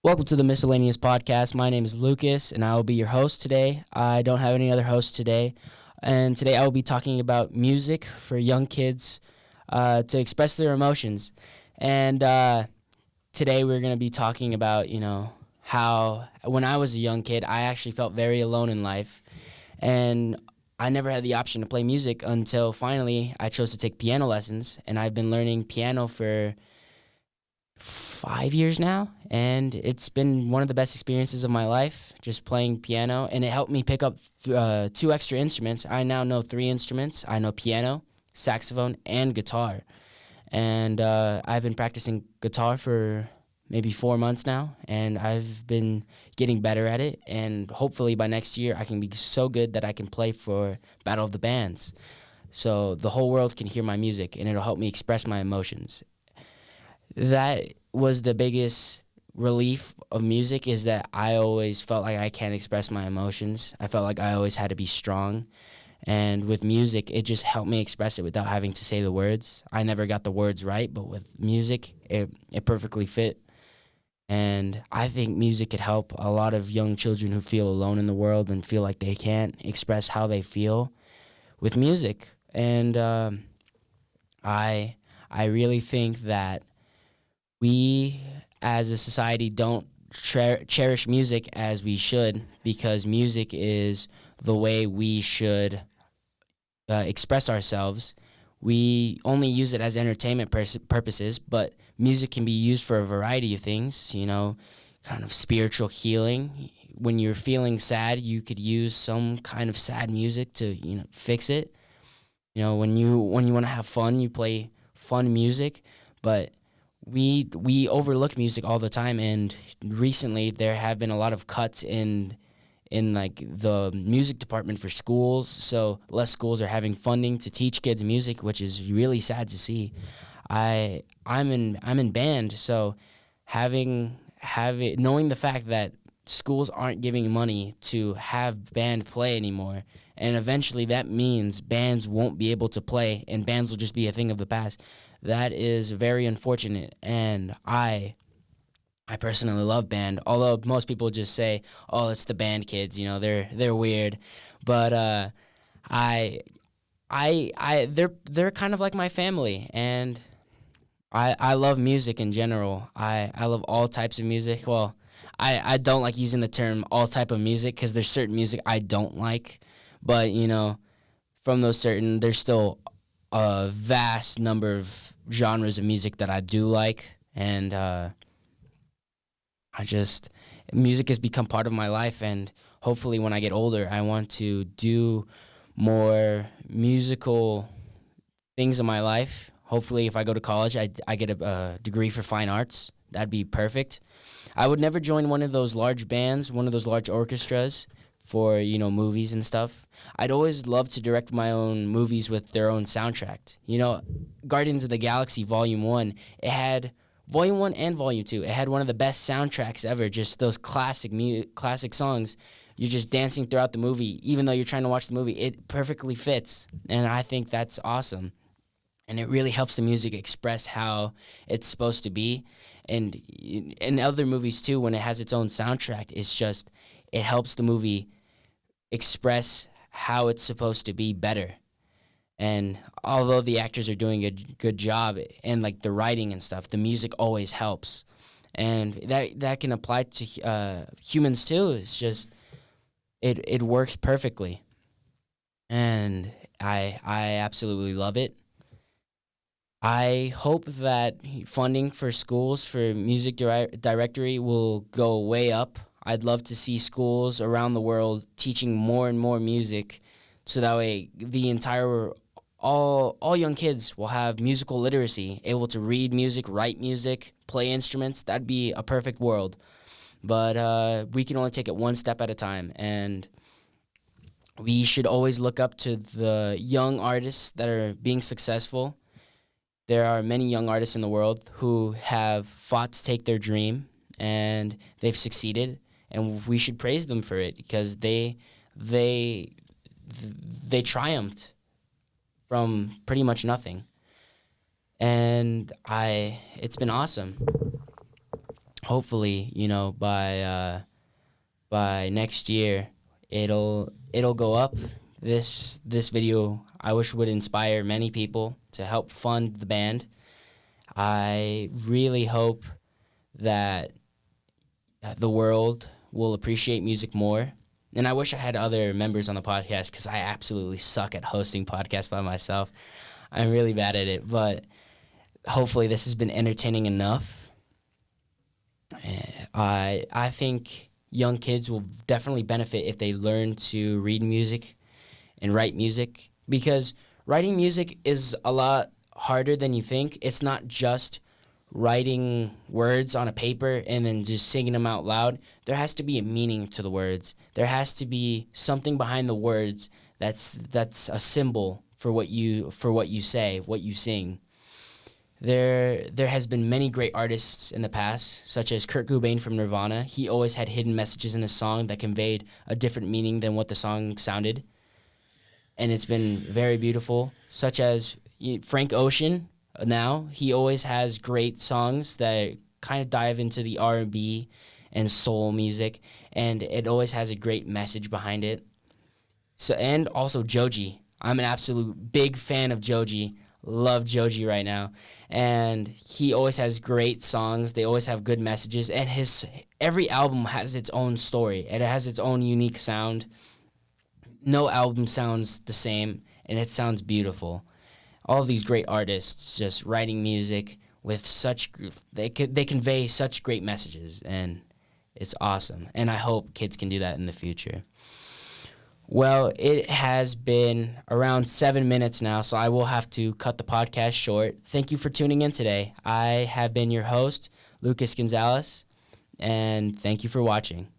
Welcome to the Miscellaneous Podcast. My name is Lucas, and I will be your host today. I don't have any other hosts today. And today I will be talking about music for young kids to express their emotions. And today we're going to be talking about, how when I was a young kid, I actually felt very alone in life. And I never had the option to play music until finally I chose to take piano lessons. And I've been learning piano for 5 years now, and it's been one of the best experiences of my life just playing piano, and it helped me pick up two extra instruments. I now know three instruments. I know piano, saxophone, and guitar, and I've been practicing guitar for maybe 4 months now, and I've been getting better at it, and hopefully by next year I can be so good that I can play for Battle of the Bands, so the whole world can hear my music, and it'll help me express my emotions. That was the biggest relief of music, is that I always felt like I can't express my emotions. I felt like I always had to be strong. And with music, it just helped me express it without having to say the words. I never got the words right, but with music, it perfectly fit. And I think music could help a lot of young children who feel alone in the world and feel like they can't express how they feel with music. And I I really think that we as a society don't cherish music as we should, because music is the way we should express ourselves. We only use it as entertainment purposes, but music can be used for a variety of things, kind of spiritual healing. When you're feeling sad, you could use some kind of sad music to, fix it. When you want to have fun, you play fun music, but we overlook music all the time, and recently there have been a lot of cuts in like the music department for schools, so less schools are having funding to teach kids music, which is really sad to see. I'm in band, so having knowing the fact that schools aren't giving money to have band play anymore, and eventually that means bands won't be able to play and bands will just be a thing of the past. That is very unfortunate, and I personally love band. Although most people just say, "Oh, it's the band kids," they're weird, but I they're kind of like my family, and I love music in general. I love all types of music. Well, I don't like using the term all type of music because there's certain music I don't like, but from those certain, there's still a vast number of genres of music that I do like, and I just music has become part of my life, and hopefully when I get older, I want to do more musical things in my life. Hopefully, if I go to college, I get a degree for fine arts. That'd be perfect. I would never join one of those large bands, one of those large orchestras for, movies and stuff. I'd always love to direct my own movies with their own soundtrack. Guardians of the Galaxy Volume 1, it had Volume 1 and Volume 2. It had one of the best soundtracks ever, just those classic songs. You're just dancing throughout the movie, even though you're trying to watch the movie. It perfectly fits, and I think that's awesome. And it really helps the music express how it's supposed to be. And in other movies too, when it has its own soundtrack, it helps the movie express how it's supposed to be better. And although the actors are doing a good job and like the writing and stuff, the music always helps. And that can apply to humans too. It's just it works perfectly, and I absolutely love it. I hope that funding for schools for music directory will go way up. I'd love to see schools around the world teaching more and more music, so that way the entire all young kids will have musical literacy, able to read music, write music, play instruments. That'd be a perfect world. But we can only take it one step at a time, and we should always look up to the young artists that are being successful. There are many young artists in the world who have fought to take their dream, and they've succeeded, and we should praise them for it, because they they triumphed from pretty much nothing, and it's been awesome. hopefully, by next year, it'll go up. This video, I wish, would inspire many people to help fund the band. I really hope that the world will appreciate music more. And I wish I had other members on the podcast, because I absolutely suck at hosting podcasts by myself. I'm really bad at it, but hopefully this has been entertaining enough. I think young kids will definitely benefit if they learn to read music and write music, because writing music is a lot harder than you think. It's not just writing words on a paper and then just singing them out loud. There has to be a meaning to the words. There has to be something behind the words that's a symbol for what you say, what you sing. There has been many great artists in the past, such as Kurt Cobain from Nirvana. He always had hidden messages in his song that conveyed a different meaning than what the song sounded, and it's been very beautiful. Such as Frank Ocean. Now he always has great songs that kind of dive into the R&B and soul music, and it always has a great message behind it. So, and also Joji. I'm an absolute big fan of Joji. Love Joji right now, and he always has great songs. They always have good messages, and every album has its own story. It has its own unique sound. No album sounds the same, and it sounds beautiful. All of these great artists just writing music with they convey such great messages, and it's awesome. And I hope kids can do that in the future. Well, it has been around 7 minutes now, so I will have to cut the podcast short. Thank you for tuning in today. I have been your host, Lucas Gonzalez, and thank you for watching.